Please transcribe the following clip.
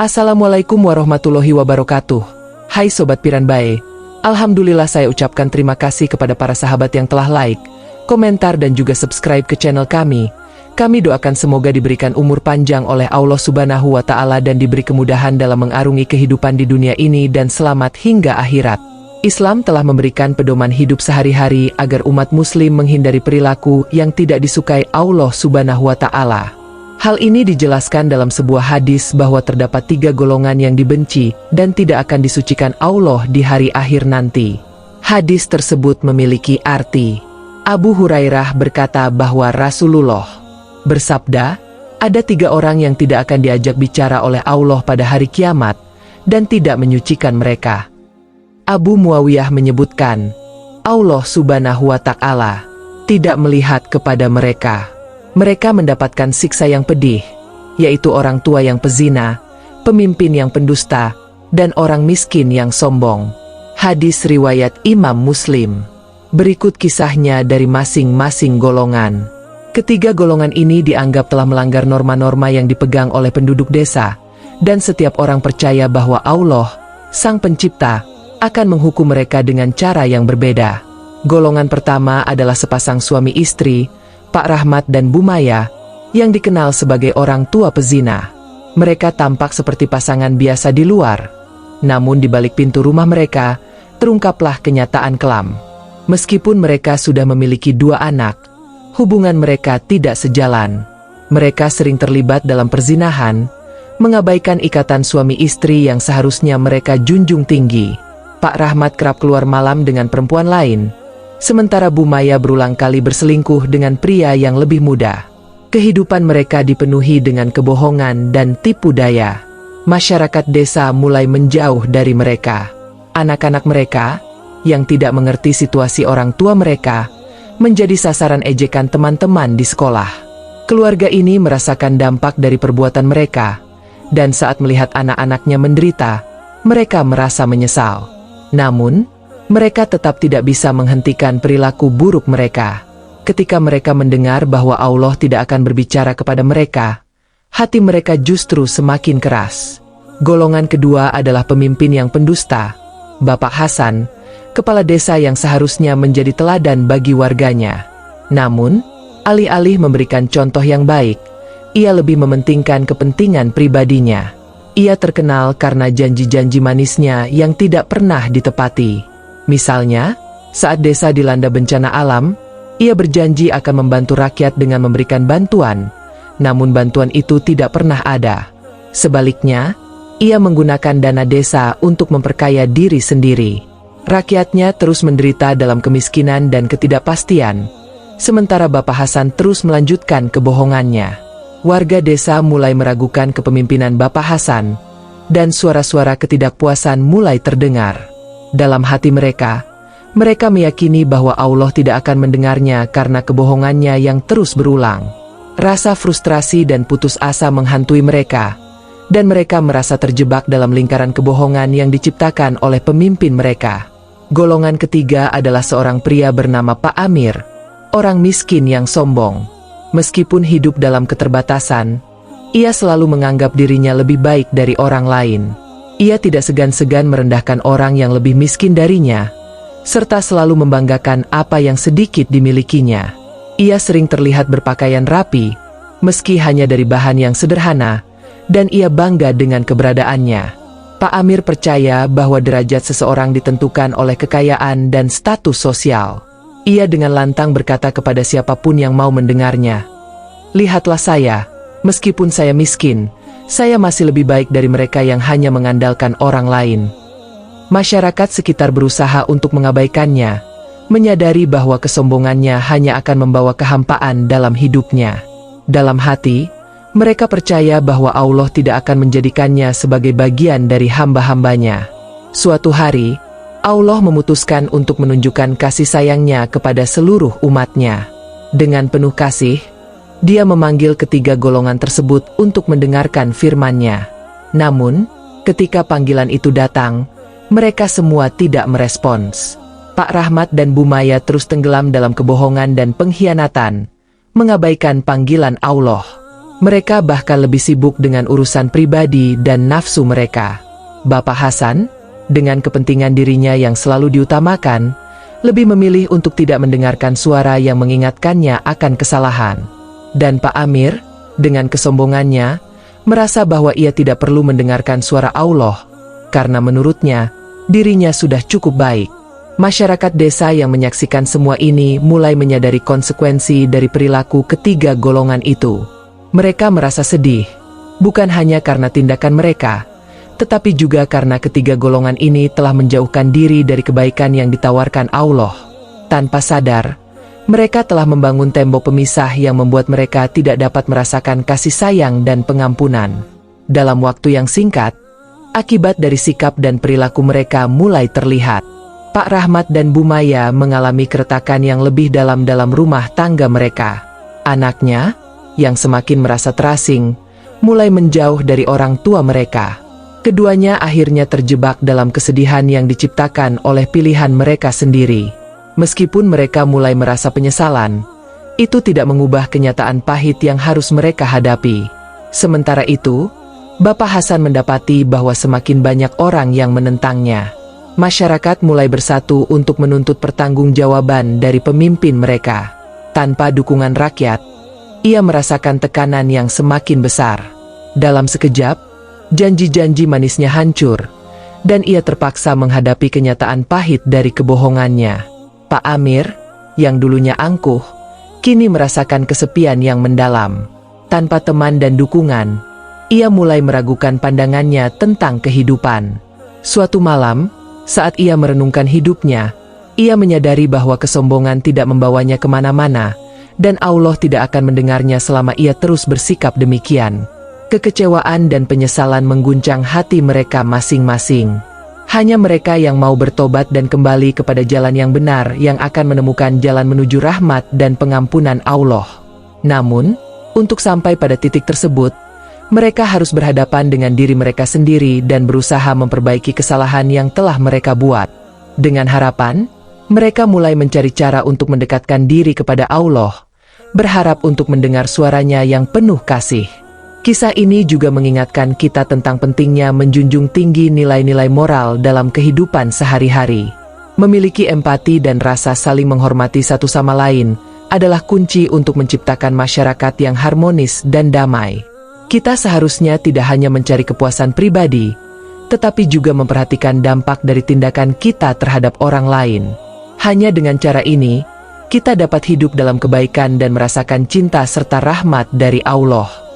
Assalamualaikum warahmatullahi wabarakatuh. Hai Sobat Piranbae, Alhamdulillah saya ucapkan terima kasih kepada para sahabat yang telah like, komentar dan juga subscribe ke channel kami. Kami doakan semoga diberikan umur panjang oleh Allah Subhanahu wa Ta'ala dan diberi kemudahan dalam mengarungi kehidupan di dunia ini dan selamat hingga akhirat. Islam telah memberikan pedoman hidup sehari-hari agar umat muslim menghindari perilaku yang tidak disukai Allah Subhanahu wa Ta'ala. Hal ini dijelaskan dalam sebuah hadis bahwa terdapat 3 golongan yang dibenci dan tidak akan disucikan Allah di hari akhir nanti. Hadis tersebut memiliki arti. Abu Hurairah berkata bahwa Rasulullah bersabda, ada 3 orang yang tidak akan diajak bicara oleh Allah pada hari kiamat dan tidak menyucikan mereka. Abu Muawiyah menyebutkan, Allah Subhanahu wa Ta'ala tidak melihat kepada mereka. Mereka mendapatkan siksa yang pedih, yaitu orang tua yang pezina, pemimpin yang pendusta, dan orang miskin yang sombong. Hadis riwayat Imam Muslim. Berikut kisahnya dari masing-masing golongan. Ketiga golongan ini dianggap telah melanggar norma-norma yang dipegang oleh penduduk desa, dan setiap orang percaya bahwa Allah, Sang Pencipta, akan menghukum mereka dengan cara yang berbeda. Golongan pertama adalah sepasang suami istri, Pak Rahmat dan Bu Maya, yang dikenal sebagai orang tua pezina. Mereka tampak seperti pasangan biasa di luar, namun di balik pintu rumah mereka, terungkaplah kenyataan kelam. Meskipun mereka sudah memiliki 2 anak, hubungan mereka tidak sejalan. Mereka sering terlibat dalam perzinahan, mengabaikan ikatan suami istri yang seharusnya mereka junjung tinggi. Pak Rahmat kerap keluar malam dengan perempuan lain, sementara Bu Maya berulang kali berselingkuh dengan pria yang lebih muda. Kehidupan mereka dipenuhi dengan kebohongan dan tipu daya. Masyarakat desa mulai menjauh dari mereka. Anak-anak mereka, yang tidak mengerti situasi orang tua mereka, menjadi sasaran ejekan teman-teman di sekolah. Keluarga ini merasakan dampak dari perbuatan mereka, dan saat melihat anak-anaknya menderita, mereka merasa menyesal. Namun, mereka tetap tidak bisa menghentikan perilaku buruk mereka. Ketika mereka mendengar bahwa Allah tidak akan berbicara kepada mereka, hati mereka justru semakin keras. Golongan kedua adalah pemimpin yang pendusta. Bapak Hasan, kepala desa yang seharusnya menjadi teladan bagi warganya. Namun, alih-alih memberikan contoh yang baik, ia lebih mementingkan kepentingan pribadinya. Ia terkenal karena janji-janji manisnya yang tidak pernah ditepati. Misalnya, saat desa dilanda bencana alam, ia berjanji akan membantu rakyat dengan memberikan bantuan, namun bantuan itu tidak pernah ada. Sebaliknya, ia menggunakan dana desa untuk memperkaya diri sendiri. Rakyatnya terus menderita dalam kemiskinan dan ketidakpastian, sementara Bapak Hasan terus melanjutkan kebohongannya. Warga desa mulai meragukan kepemimpinan Bapak Hasan, dan suara-suara ketidakpuasan mulai terdengar. Dalam hati mereka meyakini bahwa Allah tidak akan mendengarnya karena kebohongannya yang terus berulang. Rasa frustrasi dan putus asa menghantui mereka, dan mereka merasa terjebak dalam lingkaran kebohongan yang diciptakan oleh pemimpin mereka. Golongan ketiga adalah seorang pria bernama Pak Amir, orang miskin yang sombong. Meskipun hidup dalam keterbatasan, ia selalu menganggap dirinya lebih baik dari orang lain. Ia tidak segan-segan merendahkan orang yang lebih miskin darinya, serta selalu membanggakan apa yang sedikit dimilikinya. Ia sering terlihat berpakaian rapi, meski hanya dari bahan yang sederhana, dan ia bangga dengan keberadaannya. Pak Amir percaya bahwa derajat seseorang ditentukan oleh kekayaan dan status sosial. Ia dengan lantang berkata kepada siapapun yang mau mendengarnya, "Lihatlah saya, meskipun saya miskin, saya masih lebih baik dari mereka yang hanya mengandalkan orang lain." Masyarakat sekitar berusaha untuk mengabaikannya, menyadari bahwa kesombongannya hanya akan membawa kehampaan dalam hidupnya. Dalam hati, mereka percaya bahwa Allah tidak akan menjadikannya sebagai bagian dari hamba-hambanya. Suatu hari, Allah memutuskan untuk menunjukkan kasih sayangnya kepada seluruh umatnya. Dengan penuh kasih, Dia memanggil ketiga golongan tersebut untuk mendengarkan firman-Nya. Namun, ketika panggilan itu datang, mereka semua tidak merespons. Pak Rahmat dan Bu Maya terus tenggelam dalam kebohongan dan pengkhianatan, mengabaikan panggilan Allah. Mereka bahkan lebih sibuk dengan urusan pribadi dan nafsu mereka. Bapak Hasan, dengan kepentingan dirinya yang selalu diutamakan, lebih memilih untuk tidak mendengarkan suara yang mengingatkannya akan kesalahan. Dan Pak Amir, dengan kesombongannya, merasa bahwa ia tidak perlu mendengarkan suara Allah, karena menurutnya, dirinya sudah cukup baik. Masyarakat desa yang menyaksikan semua ini mulai menyadari konsekuensi dari perilaku ketiga golongan itu. Mereka merasa sedih, bukan hanya karena tindakan mereka, tetapi juga karena ketiga golongan ini telah menjauhkan diri dari kebaikan yang ditawarkan Allah. Tanpa sadar, mereka telah membangun tembok pemisah yang membuat mereka tidak dapat merasakan kasih sayang dan pengampunan. Dalam waktu yang singkat, akibat dari sikap dan perilaku mereka mulai terlihat. Pak Rahmat dan Bu Maya mengalami keretakan yang lebih dalam rumah tangga mereka. Anaknya, yang semakin merasa terasing, mulai menjauh dari orang tua mereka. Keduanya akhirnya terjebak dalam kesedihan yang diciptakan oleh pilihan mereka sendiri. Meskipun mereka mulai merasa penyesalan, itu tidak mengubah kenyataan pahit yang harus mereka hadapi. Sementara itu, Bapak Hasan mendapati bahwa semakin banyak orang yang menentangnya. Masyarakat mulai bersatu untuk menuntut pertanggungjawaban dari pemimpin mereka. Tanpa dukungan rakyat, ia merasakan tekanan yang semakin besar. Dalam sekejap, janji-janji manisnya hancur, dan ia terpaksa menghadapi kenyataan pahit dari kebohongannya. Pak Amir, yang dulunya angkuh, kini merasakan kesepian yang mendalam. Tanpa teman dan dukungan, ia mulai meragukan pandangannya tentang kehidupan. Suatu malam, saat ia merenungkan hidupnya, ia menyadari bahwa kesombongan tidak membawanya kemana-mana, dan Allah tidak akan mendengarnya selama ia terus bersikap demikian. Kekecewaan dan penyesalan mengguncang hati mereka masing-masing. Hanya mereka yang mau bertobat dan kembali kepada jalan yang benar yang akan menemukan jalan menuju rahmat dan pengampunan Allah. Namun, untuk sampai pada titik tersebut, mereka harus berhadapan dengan diri mereka sendiri dan berusaha memperbaiki kesalahan yang telah mereka buat. Dengan harapan, mereka mulai mencari cara untuk mendekatkan diri kepada Allah, berharap untuk mendengar suaranya yang penuh kasih. Kisah ini juga mengingatkan kita tentang pentingnya menjunjung tinggi nilai-nilai moral dalam kehidupan sehari-hari. Memiliki empati dan rasa saling menghormati satu sama lain adalah kunci untuk menciptakan masyarakat yang harmonis dan damai. Kita seharusnya tidak hanya mencari kepuasan pribadi, tetapi juga memperhatikan dampak dari tindakan kita terhadap orang lain. Hanya dengan cara ini, kita dapat hidup dalam kebaikan dan merasakan cinta serta rahmat dari Allah.